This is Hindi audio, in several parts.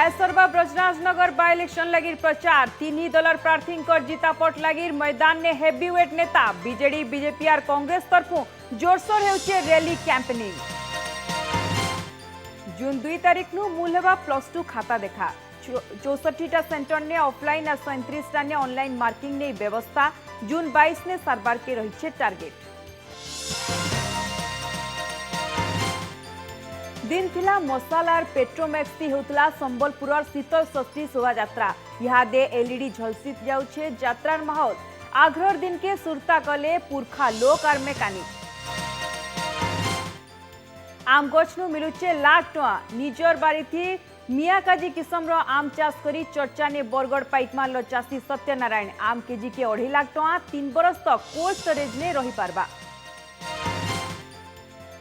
कायसरबा ब्रजराजनगर बाय इलेक्शन लगी प्रचार तीन दलर प्रार्थी जितापट लगी मैदान ने हेवीवेट नेता बीजेडी बीजेपी और कांग्रेस तरफु जोरसोर होचे रैली कैंपेनिंग। जून 2 तारीख नु मूल हेबा +2 खाता देखा 64टा सेंटर ने ऑफलाइन और 37टा ने ऑनलाइन मार्किंग ने व्यवस्था। जून 22 ने सारबार के रही टार्गेट। दिन थिला मसालार पेट्रोमैक्स ती होतला संबलपुर शीतल षष्ठी शोभा यात्रा। इहादे एलईडी झलसित जाउछे यात्रार माहौल। आग्रहर दिन के सुरता कले पुरखा लोक और मेकानिक। आम गछनु मिलुचे लाख टका निजर बारी थी मियाकाजी किस्म आम चाष करी चर्चा ने बरगढ़ पाइकमाल चाषी सत्यनारायण आम केजी के 2.5 लाख टका 3 बरस तक कोल्ड स्टोरेज ने रही पारबा।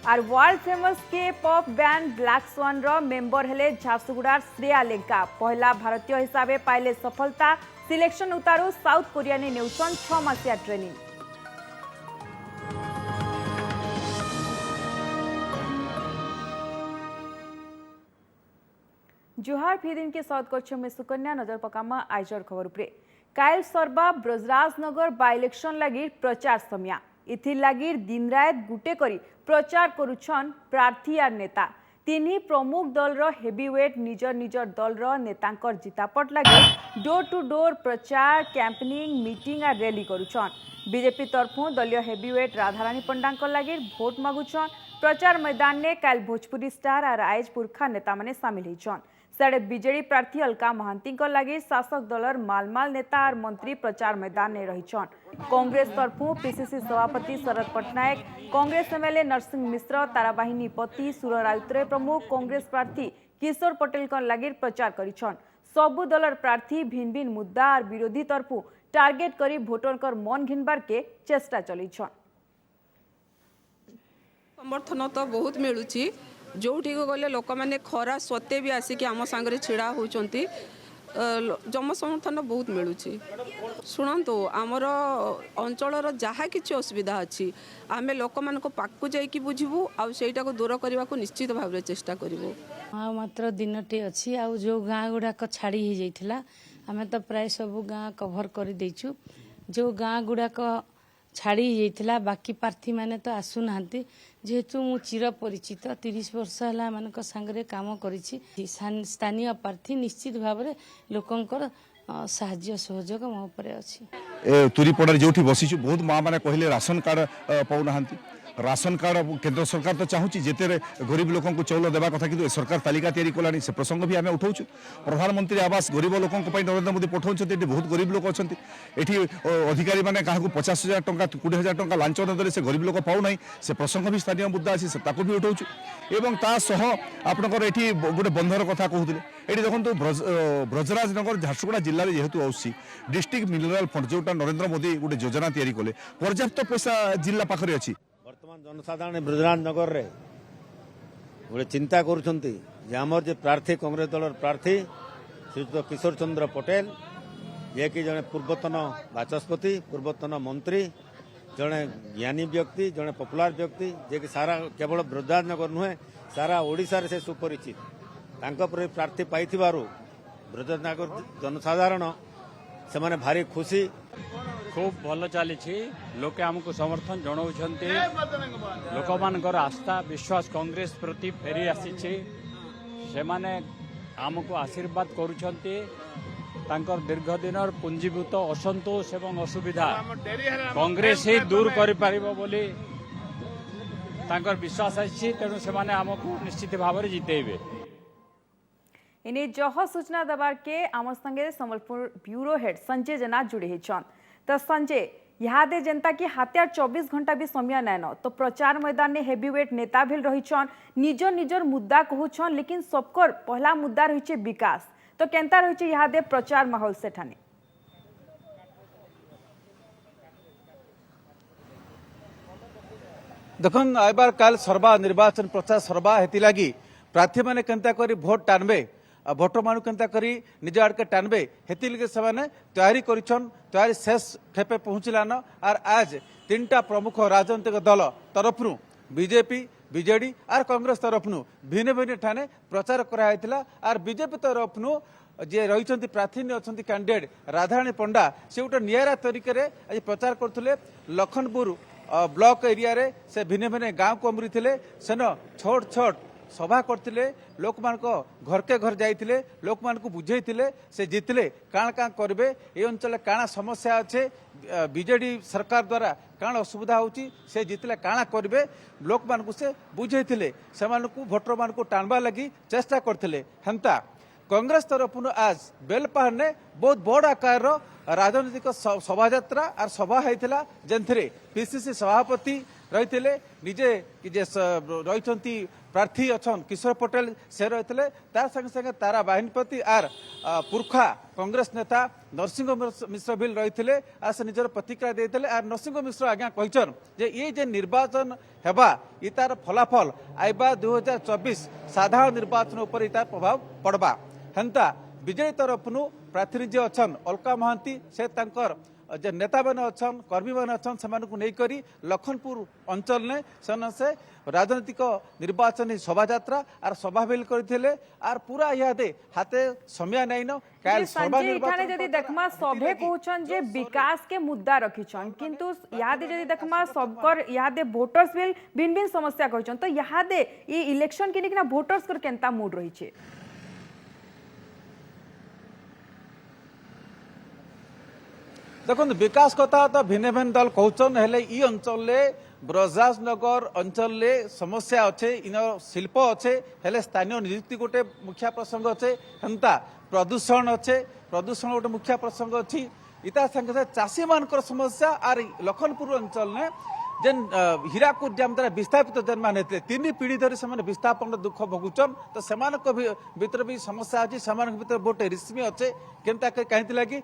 और वर्ल्ड फेमस के पॉप बैंड ब्लैक स्वान रो मेंबर हेले झारसुगुड़ार श्रेया लेंका पहला भारतीय हिसाब पाइले सफलता। सिलेक्शन उतारू साउथ कोरिया ने नेउछन 6 मासिया ट्रेनिंग। जोहार फी दिन के साउथ कोरिया में सुकन्या नजर पकामा आइजर खबर उपरे। कायल सरबा ब्रजराजनगर बाय इलेक्शन लगी प्रचार समिया इथिर लगी दिन रात गुटे करी प्रचार करुछन प्रार्थी और नेता। तीन प्रमुख दल रो हेवीवेट निजर निजर दल रो नेतांकर जितापट लगी डोर टू डोर प्रचार कैंपेनिंग मीटिंग और रैली करुछन। बीजेपी तरफु दलीय हेवीवेट राधारानी पंडांकर लगी भोट मागुछन। प्रचार मैदान ने काल भोजपुरी स्टार और आयज पुरखा नेता माने शामिल होइछन। साडे बीजेडी प्रार्थी अलका महांती लगी शासक दलर मालमाल नेता और मंत्री प्रचार मैदान में रहीछन। कांग्रेस तरफु पीसीसी सभापति शरद पट्टनायक कांग्रेस एमएलए नरसिंह मिश्र ताराबाहिनी पति सुर राउतराय प्रमुख कांग्रेस प्रार्थी किशोर पटेल लगी प्रचार करिछन। सबु दलर प्रार्थी भिन्न भिन्न मुद्दा और विरोधी तरफु टार्गेट करी भोटर मन घिनबार के चेष्टा चलीछन। समर्थन तो बहुत मिलुची जोठी को गले लोक मैंने खरा सत्य भी आसिक आम सांगे छिड़ा होती जम समर्थन बहुत मिलूँ। शुणु आमर अंचल जहाँ कि असुविधा अच्छी आम लोक मान पाक जाकि बुझू आईटा को दूर करने को निश्चित भाव में चेष्टा करूँ। मात्र दिनटे अच्छी आ जो गाँ गुड़ाक छाड़ी हो जाता आम तो प्राय सब गाँ कभर कर देचु। जो गाँ गुड़ाक छाड़ी जाइथिला बाकी प्रार्थी माने तो आसुना जेहेतु मु चिर परिचित 30 वर्ष है मान सांगे काम करिछि। स्थानीय प्रार्थी निश्चित भाव में लोकंकर साहाय्य सहयोग मो उपरे अछि। तुरीपड़ा जो बसीचु बहुत माँ मैंने कहले राशन कार्ड पाऊना राशन कार्ड केंद्र सरकार तो चाहूँगी जिते गरीब लोक चौल देवा कथा कि सरकार तालिका तैयारी कलानी से प्रसंग भी आम उठाऊँ। प्रधानमंत्री आवास गरीब लोक नरेंद्र मोदी पठाऊँ बहुत गरीब लोक अच्छा ये अधिकारी मैंने क्या 50,000 टंका 20,000 टंका लांच नदेले से गरीब लोक पाऊना से प्रसंग भी स्थानीय मुद्दा अच्छी ताकू भी उठाऊँ। एवं तासह आपंकर ये गोटे बंधर कथा कहते ये देखो ब्रजराजनगर झारसुगुड़ा जिले में जेहेतु आसी डिस्ट्रिक्ट मिनराल फंड जोटा नरेंद्र मोदी गोटे योजना तैयारी कले पर्याप्त पैसा जिला पाखे अच्छी। वर्तमान जनसाधारण ब्रजराजनगर रे गोटे चिंता करमर जे प्रार्थी कांग्रेस दल प्रार्थी श्रीयुक्त किशोर चंद्र पटेल जे कि जड़े पूर्वतन बाचस्पति पूर्वतन मंत्री जड़े ज्ञानी व्यक्ति जड़े पपुलार व्यक्ति जे कि सारा केवल ब्रजराजनगर नुहे सारा ओडिशा से सुपरिचित प्रार्थी पाई ब्रजराजनगर जनसाधारण से माने भारी खुशी खूब भल चली लोके आमको समर्थन जनाऊँच लोक मान आस्था विश्वास कांग्रेस प्रति फेरी आसी से माने आमको आशीर्वाद करुछंती दीर्घ दिन पुंजीभूत असंतोष एवं असुविधा कांग्रेस ही दूर कर पारिबो बोली विश्वास आछि। तेणु से माने आमको निश्चित भाव में जितेबे। इने जह सूचना दबार के आम संगे संबलपुर ब्यूरो हेड संजय जेना जुड़े होचन। तो संजय इहादे जनता की हाथियार 24 घंटा भी समय नैन तो प्रचार मैदान में हेवीवेट नेता भी रहीछन निजर निजर मुद्दा कहूछन लेकिन सबकर पहला मुद्दा रही विकास। तो केंता रही इहादे प्रचार माहौल सेठाने देखन आइबार काल सर्वा निर्वाचन प्रचार सर्वा हेती लगी प्रार्थी मैंने केंता करी भोट टानबे भोटर मान केंता करी निज आड़के टानबे हेती लगे से तैयारी करिछन तैयारी शेष खेपे पहुंचलान और आज 3टा प्रमुख राजनीतिक दल तरफ बीजेपी बीजेडी आर कांग्रेस तरफनु भिन्न भिन्न ठाने प्रचार कराइथिला आर बीजेपी तरफनु जे रही प्रार्थी अच्छा कैंडिडेट राधाराणी पंडा से गोटे निरा तरीके आज प्रचार करते लखनपुर ब्लॉक एरिया रे से भिन्न भिन्न गाँव को अमरी सेन छोट छोट सभा करते लोक मान घर के घर जाइए लोक मान बुझे से जीतले काण काण करेंगे ये अंचल काण समस्या अच्छे बीजेडी सरकार द्वारा काण असुविधा होची से जीतले काण करेंगे लोक मान से बुझे से भोटर मान टाणवा लगी चेष्टा करते हेन्ता कांग्रेस तरफ आज बेलपाहाड़ ने बहुत बड़ आकार राजनीतिक शोभायात्रा और सभा होता जेनथिरे पीसीसी सभापति रही निजे रही प्रार्थी अच्छा किशोर पटेल से रही तार संगे संगे तारा बाहिनीपति आर पुरखा कांग्रेस नेता नरसिंह मिश्र भी रही आर से निजर प्रतिक्रिया देते आर नरसिंह मिश्र आज्ञा कहन जे ये जे निर्वाचन हेबा ये तार फलाफल आइबा 2024 साधारण निर्वाचन उपर तार प्रभाव पड़बा हेन्ता बीजेडी तरफनु प्रार्थी जे अच्छन अलका महांती से तांकर जे नेता मैंने अच्छन कर्मी मैंने अच्छन से नहीं करी लखनपुर अंचल ने से राजनीतिक निर्वाचन शोभायात्रा और सभा बिल करथिले आर पूरा यादे हाथे समय नहीं न काल सभा निर्वाचन जदी देखमा सभे कहउछन जे विकास के मुद्दा रखिछन किंतु यादे जदी देखमा सबकर यादे वोटर्स बिल भिन्न भिन्न समस्या कहउछन तो यादे ई इलेक्शन के निकना वोटर्स कर केनता मूड रही छे देखो विकास कथा तो भिन्न भिन्न दल कहन हेले ई अंचल ब्रजराजनगर अंचल समस्या अच्छे इन शिल्प अच्छे हेले स्थानीय नियुक्ति गोटे मुख्य प्रसंग अच्छे हेन्ता प्रदूषण अच्छे प्रदूषण गोटे मुख्य प्रसंग अच्छी इता संगे चाषी मान समस्या आर लखनपुर अंचल ने जेन हीराकुद डैम द्वारा विस्थापित जेन मान 3 पीढ़ी धरी से विस्थापन दुख भोगुचन तो से भीतर भी समस्या अच्छी से भीतर बहुत रिस्मी अच्छे केनता कहीं लगी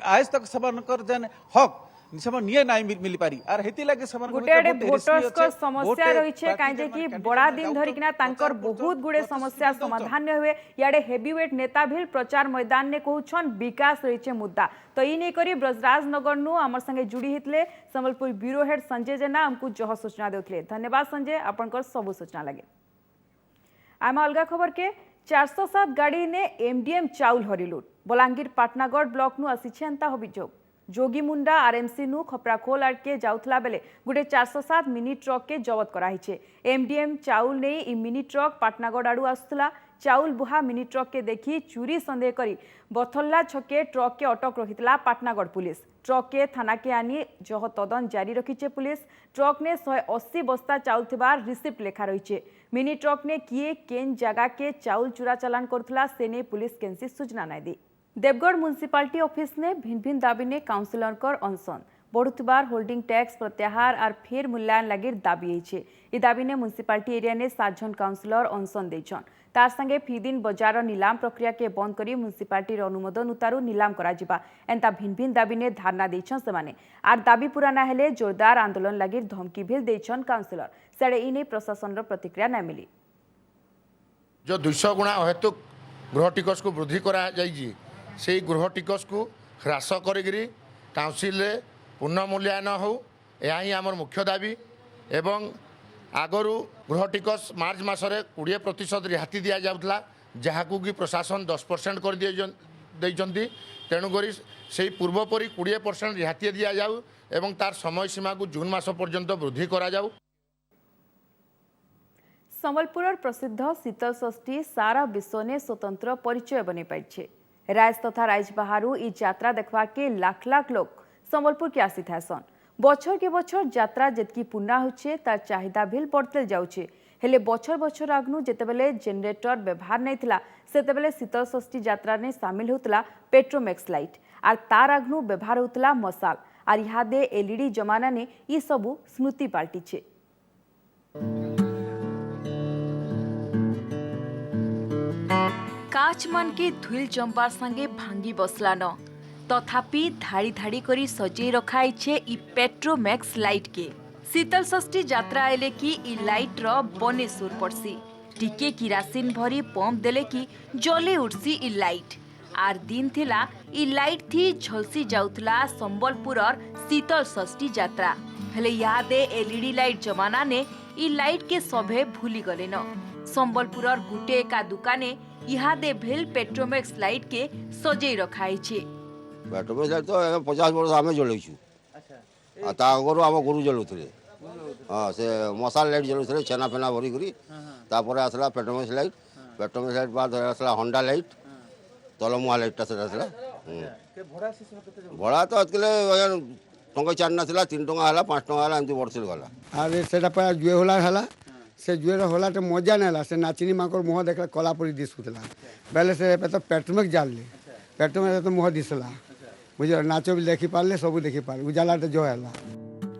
आज तक से जेन हक निये नाई मिल पारी आर हेती लागे वोटर्स को समस्या रही छे काजे कि बड़ा दिन धरी किना तांकर बहुत गुडे समस्या समाधान हुए याडे हेवीवेट नेता भी प्रचार मैदान ने कहउछन विकास रही छे मुद्दा तो ई नै करी ब्रजराजनगर नु हमर संगे जुड़ी हितले संबलपुर ब्यूरो हेड संजय जेना हमकु जह सूचना देउथले धन्यवाद संजय आपनकर सब सूचना लगे आम अलगा खबर के 407 गाड़ी ने एमडीएम चाउल हरिलुट बलांगीर पाटनागढ़ ब्लॉक नु आसीछे अंता अभियोग जोगीमुंडा आरएमसी नु खपराखोल आड़के जाउथला बेले गुटे 407 मिनी ट्रक के जबत कराइछे एमडीएम चाउल नै इ मिनी ट्रक पाटनागढ़ आडू आसुला चाउल बुहा मिनी ट्रक के देखी चोरी संदेह करी बथल्ला छके ट्रक के अटक रखितला पाटनागढ़ पुलिस ट्रक के थाना के आनी जह तदन जारी रखीचे पुलिस ट्रक ने 180 बस्ता चाउल थिबार रिसिप्ट लेखा रहीचे मिनी ट्रक ने किए केन जगह के चाउल चुरा चालान करथला सेने पुलिस केनसी सूचना नाय दी देवगढ़ म्युनिसिपालिटी ऑफिस ने भिन्न भिन्न दाबी ने काउंसिलर कर अनशन बढ़ुतबार होल्डिंग टैक्स प्रत्याहार और फेर मूल्यांकन लगी दाबी है इ दाबी ने म्युनिसिपालिटी एरिया ने 7 जन काउंसिलर अनशन देछन तार संगे फी दिन बजार नीलाम प्रक्रिया के बंद करी म्युनिसिपालिटी अनुमोदन उतारू नीलाम करा जिबा एंता भिन्न भिन्न दाबी ने धारणा देछन सेमाने आर दाबी पूरा ना हेले जोरदार आंदोलन लगी धमकी भी देछन काउंसिलर सेडे इने प्रशासन रो प्रतिक्रिया ना मिली जो 200 गुणा हेतु गृह टिकस को वृद्धि करा जाइए से गृह टिकस को ह्रास करी काउंसिल पुनः मूल्यांकन हो यही आमर मुख्य दाबी एवं आगरू गृह टिकस मार्च मसरे 20% रिहाती दि जाऊला जहाकू कि प्रशासन 10% कर दे तेणुक से पूर्वपरी 20% रिहाती दि जाऊ एवं तार समय सीमा को जून मास पर्यंत वृद्धि करा जाऊ। संबलपुर प्रसिद्ध शीतल षष्ठी सारा विश्व ने स्वतंत्र परिचय बने पाइछे राज तथा राज बाहरु ई यात्रा देखवा के लाख लाख लोग संबलपुर के आसी थासन बछर के बछर यात्रा जेतकी पूर्णा होछे तार चाहिदा भी बढ़ते जाउछे हेले बछर बछर आगनु जेतेबेले जनरेटर व्यवहार नहीं थिला सेतेबेले शीतल षष्ठी यात्रा ने शामिल होतला पेट्रोमैक्स लाइट आर तार आगनु व्यवहार होतला मसाल आर इहादे एलईडी जमाना ने ई सबु स्मृति पाल्टीछे। काच मन के धुल जंपार संगे भांगी बसलान तथापि धाड़ी धाड़ी करी सजे रखाइछे इ पेट्रोमैक्स लाइट के शीतल षष्ठी यात्रा आइले कि इ लाइट रो बने सुर पड़सी टिके किरासिन भरी पंप देले कि जले उठसी इ लाइट आर दिन थिला इ लाइट थी झलसी जाउतला संबलपुरर शीतल षष्ठी यात्रा हेले यादे एलईडी लाइट जमाना ने इ लाइट के सभे भूली गले न। संबलपुरर गुटे एका दुकाने इहादे भेल पेट्रोमैक्स लाइट के सजै रखाई छे। पेट्रोल लाइट तो 50 वर्ष आम जलैछु आगु आम गुरु जलुले हाँ से मसाल लाइट जलुले छेना फेना भरी कर आसला पेट्रोमैक्स लाइट बाद आसला हंडा लाइट तलमुहा लाइटा से भड़ा तो टंका 4 ना 3 टंका है 5 टंका है एमती वर्ष गला अरे से जुए होला से जुए होला तो मजा नहीं से नाचिनी माकर मुह देखला कला पड़ी दिशुला बेले से तो पेट्रोमैक्स जाले पेट्रोमैक्स तो मुह दिसला बुझे नाच भी देखी पारे सब देखी पारे उजाला तो जो है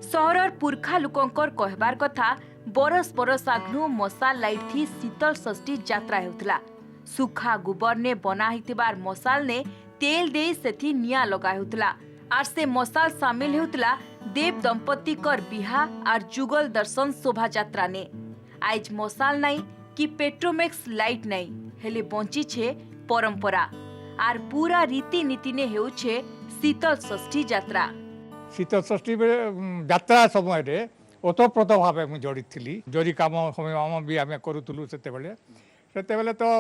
सहरर पुरखा लुकंकर कहबार कथा बरस बरस आग्नु मसाल लाइट थी शीतल षष्ठी यात्रा हेउतला। सुखा गोबर ने बना हितिबार मसाल ने तेल दे सेथी निया लगा हेउतला आर से मसाल शामिल हेउतला देव दंपति कर बिहा आर जुगल दर्शन शोभा यात्रा ने। आज मसाल नहीं कि पेट्रोमैक्स लाइट नहीं हेले बंची छे परंपरा आर पूरा रीति नीति ने हेउछे शीतल षष्ठी यात्रा। शीतल षष्ठी यात्रा समय ओतप्रोत भाव मुझे जड़ित थी जरी कम समय भी आम करूँ से तो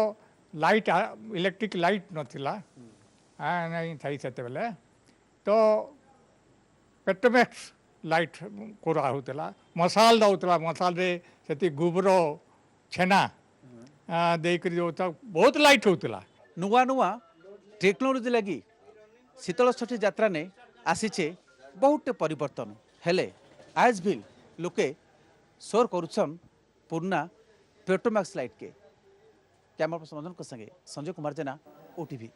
लाइट इलेक्ट्रिक लाइट नाला नहीं थी से तो पेट्रोमैक्स लाइट करा मसाल दौला मसाल से गोबर छेना देकर बहुत लाइट होता नुआ नुआ टेक्नोलोजी लगी शीतल षष्ठी यात्रा ने आसीचे बहुत परिवर्तन हेले आज भी लोके सोर करुछन पूर्णा पेट्रोमैक्स लाइट के। कैमरा पर्सन के संगे संजय कुमार जेना ओटीवी।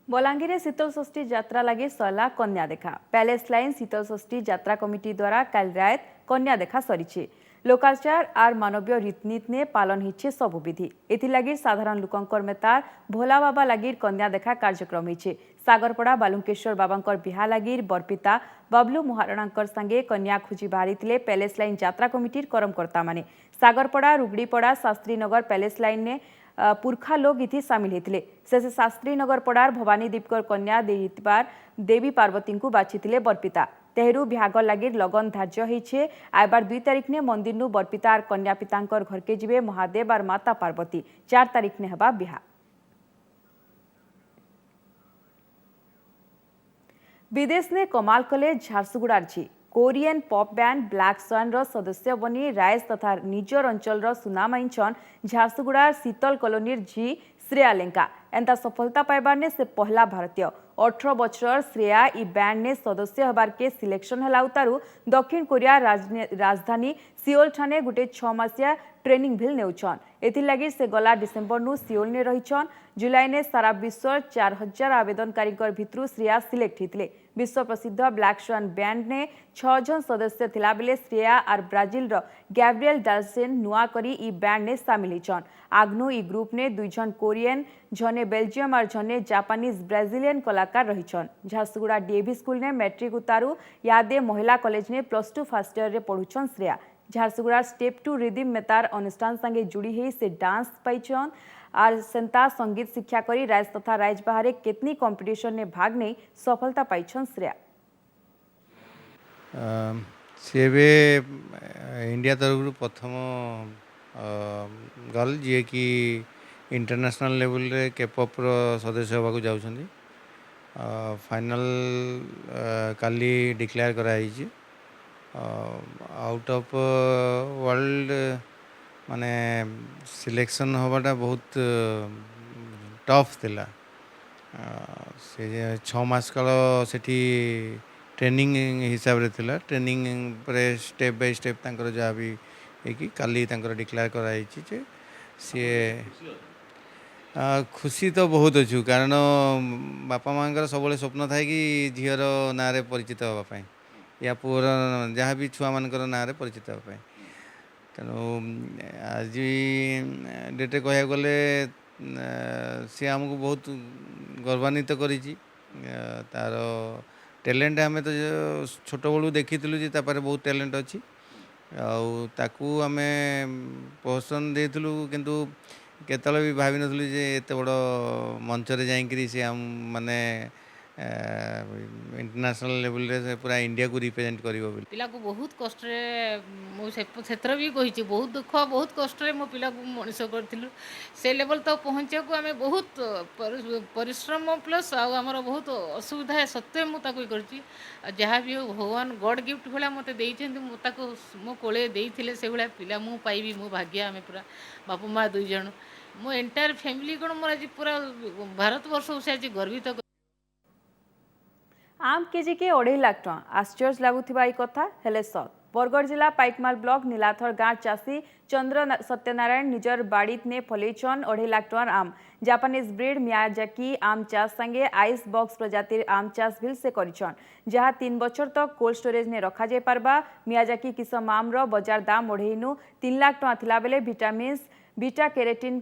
बलांगीर शीतल षष्ठी यात्रा लगी सरला कन्या देखा। पैलेस लाइन शीतल षष्ठी यात्रा कमिटी द्वारा कल रात कन्या देखा सरी। लोकाचार आर मानवीय रीतनीति ने पालन हिचे सबु विधि एथिलागि साधारण लोकंकर मेतार भोला बाबा लागिर कन्या देखा कार्यक्रम हिचे। सागरपड़ा बालुंकेश्वर बाबांकर बिहा लागिर बरपिता बबलू महाराणांकर संगे कन्या खोजी बाहरी पैलेस लाइन यात्रा कमिटीर करमकर्ता माने। सागरपड़ा रुगड़ीपड़ा शास्त्रीनगर पैलेस लाइन ने पुरखा लोग इथि सामिल होते से शास्त्रीनगर पड़ार भवानी दीपकर कन्या देवी पार्वती को बाछी बरपिता तेहरू बिहागर लगी लगन धार्य होइछे। आइबार 2 तारीख ने मंदिर नु बरपिता और कन्या पितांकर घर के जीवे महादेव और माता पार्वती। 4 तारीख ने हबा बिहा। विदेश ने कमाल कले झारसुगुड़ार झी Korean pop band black swan रो सदस्य बनी राइज तथा निजर अंचल रो सुनाम आईछन झारसुगुड़ार शीतल कॉलोनीर झी श्रेया लेंका। एंता सफलता पाइबार ने से पहला भारतीय 18 वर्षर श्रेया इ बैंड ने सदस्य हबार के सिलेक्शन हला उतारू दक्षिण कोरिया राजधानी सियोल ठाने गुटे 6 मासिया ट्रेनिंग भिल नेउछन। एथिलागि से गला डिसेंबर नु सियोल ने रहिछन। जुलाई ने सारा विश्व 4000 आवेदनकारी भितरु श्रेया सिलेक्ट हितले। विश्व प्रसिद्ध ब्लैक स्वान बैंड ने 6 जन सदस्य थिला बेले श्रेया और ब्राजिल रो गैब्रिएल डाल्सेन नुआ करी इ बैंड ने शामिल हिचन। आग्नु इ ग्रुप ने 2 जन कोरियन जने बेल्जियम और जने जापानीज ब्राजिलियन कलाकार रहिछन। झारसुगुड़ा डीएवी स्कूल ने मैट्रिक उतारू यादे महिला कॉलेज ने +2 फर्स्ट ईयर रे पढ़ुछन श्रेया। झारसुगुड़ा स्टेप 2 रिदिम मेतार अनुष्ठान संगे जुड़ी ही से डांस पाइछन और सेंता संगीत शिक्षा करी राइज तथा राइज बाहर केतनी कंपटीशन ने भाग नहीं सफलता पाइछन श्रेया। सेबे इंडिया तरफ प्रथम गर्ल जी कि इंटरनेशनल लेवल रे केपॉप रो सदस्य होगा जाउछंदी। फाइनल काली डिक्लेयर कराई आउट ऑफ वर्ल्ड माने सिलेक्शन होवाटा बहुत टफ थिला। से 6 मास काल सेठी ट्रेनिंग हिसाब रे थिला। ट्रेनिंग पर स्टेप बाय स्टेप तांकर जा भी कि काली तांकर डिक्लेयर कराई जे सी खुशी तो बहुत अच्छु कारण बापा माँ सब स्वप्न था कि झीर ना परिचित हाँपाई या पुअर जहाँ भी छुआ मान ना परिचित हाँपाई। तेणु आज डेटे कह गले सी आमको बहुत गौरवान्वित करी तार टैलेंट आम तो छोट बड़ू देखी बहुत टैलेंट अच्छी आम प्रोत्साहन देलु किंतु केतल भी भाव नी जे एत बड़ मंच रे जाइकरी से आम माने इंटरनेशनल लेवल रे पूरा इंडिया को रिप्रेजेंट करिवो बोली पिला को बहुत कष्ट क्षेत्र भी कही बहुत दुख बहुत कष्ट मो पिला को मनीष करूँ से लेवल तो पहुँचा को आम बहुत परिश्रम प्लस आमर बहुत असुविधा है सत्वे मुझे जहाँ भी हो भगवान गॉड गिफ्ट भाया मत मो कोले देते से भाया पिला मु पाइबी मो भाग्य आम पूरा बापू माँ दुई जन मो एंटायर फैमिली कौन मोर आज पूरा भारत वर्ष से आज गर्वित आम केजी के 2.5 लाख टଙ୍କା आश्चर्य लगुवा कथा हेले सत बरगढ़ जिला पाइकमाल ब्लॉक नीलाथर गाँव चाषी चंद्र सत्यनारायण निजर बाड़ीत ने फलेचन 2.5 लाख टଙ୍କାର आम जापानीज ब्रीड मियाजाकी आम चाष संगे आइस बॉक्स प्रजातिर आम चाष भी से करिछन जहाँ 3 बछर तक कोल्ड स्टोरेज ने रखा जाय पारबा मियाजाकी किसम आम रो बाजार दाम 2.5 3 लाख टଙ୍କା थिला बेले vitamins beta carotene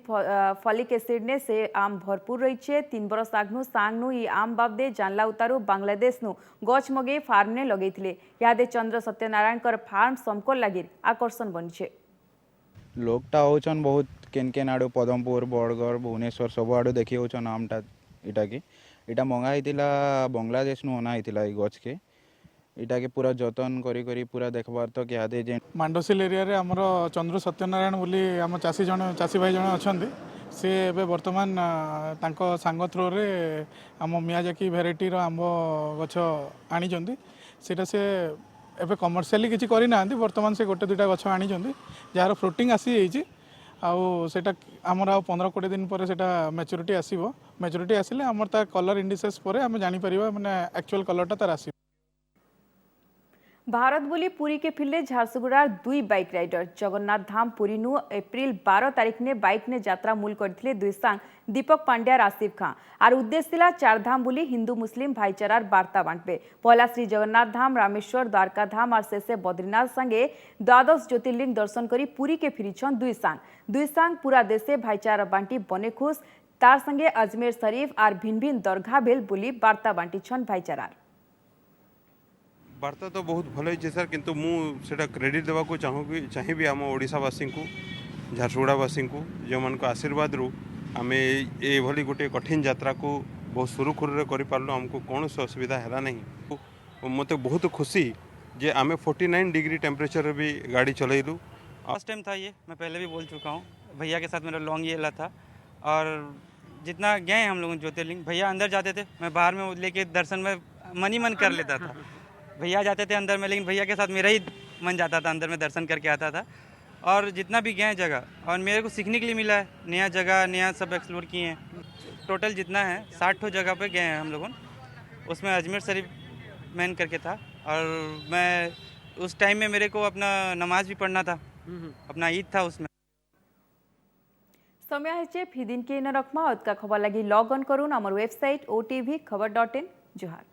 folic acid ने से आम भरपूर रही है 3 बरस आगनु सांगनु ई आम बाबदे जानला उतारू बांग्लादेश नु गछ मगे फार्म ने लगेइथिले यादे चंद्र सत्यनारायण कर फार्म समकोल लागिर आकर्षण बनिछे लोकटा होचन बहुत केन केन आड़ो पदमपुर बड़गढ़ भुवनेश्वर सब आड़ो देखि होचन आमटा इटा के इटा मंगा हितिला बांग्लादेश नु अना हितिला ई गछ के इटा के पूरा जतन करी करी पूरा देखबार तो क्या दे जे मांडोसिल एरिया रे हमरो चंद्र सत्यनारायण बोली हम चाषी भाई जन अछंदी से एबे वर्तमान तांको सांग थ्रो रे हम मियाजाकी भेराइटी रो आंब गछ आनी जंदी सेटा से एबे कमर्शियली किछि करि नांदी वर्तमान से गोटे दुटा गछ आनी जंदी जार फ्रूटिंग आसी जाइछि आउ सेटा हमर आ 15-20 दिन पर सेटा मैच्योरिटी आसीबो मैच्योरिटी आसिले हमर ता कलर इंडिसेस पर हम जानि परिबा माने एक्चुअल कलरटा तार आसी भारत बुली पुरी के फिरले झारसुगुड़ार 2 बाइक राइडर जगन्नाथ धाम पुरी नु एप्रिल 12 तारीख ने बाइक ने यात्रा मूल करथिले दुई सांग दीपक पांड्या आसिफ खां आर उद्देश्य थिला 4 धाम बुली हिंदू मुस्लिम भाईचारार वार्ता बांटबे पहला श्री जगन्नाथ धाम रामेश्वर द्वारका धाम और शेषे बद्रीनाथ संगे 12 ज्योतिर्लिंग दर्शन करी पुरी के फिरिछन दुई सांग पूरा देशे भाईचारा बांटी बने खुश तार संगे अजमेर शरीफ और भिन्न भिन्न दरगाह भेल बुली वार्ता बांटीछन भाईचारार वार्ता तो बहुत भल है सर किंतु मुझे क्रेडिट देवा को चाहिए आम ओडावासी को झारसुगुड़ावासी को जो मान आशीर्वाद रु आम ये गोटे कठिन यात्रा को बहुत सुरुखुरु कर पार्लु आमको कौन असुविधा है नहीं मत बहुत खुशी जे आम 49 डिग्री टेम्परेचर भी गाड़ी चलैलु फर्स्ट टाइम था ये मैं पहले भी बोल चुका हूँ भैया के साथ मेरा लॉन्ग ये था और जितना गए हम लोग ज्योतिर्लिंग भैया अंदर जाते थे मैं बाहर में लेके दर्शन में मन ही मन कर लेता था भैया जाते थे अंदर में लेकिन भैया के साथ मेरा ही मन जाता था अंदर में दर्शन करके आता था और जितना भी गए जगह और मेरे को सीखने के लिए मिला है नया जगह नया सब एक्सप्लोर किए हैं टोटल जितना है 60 जगह पे गए हैं हम लोगों उसमें अजमेर शरीफ मैन करके था और मैं उस टाइम में मेरे को अपना नमाज भी पढ़ना था अपना ईद था उसमें समय है फिदिन के न रखमा का खबर लगी लॉग ऑन करूँ आमर वेबसाइट OTV खबर.in जुहार।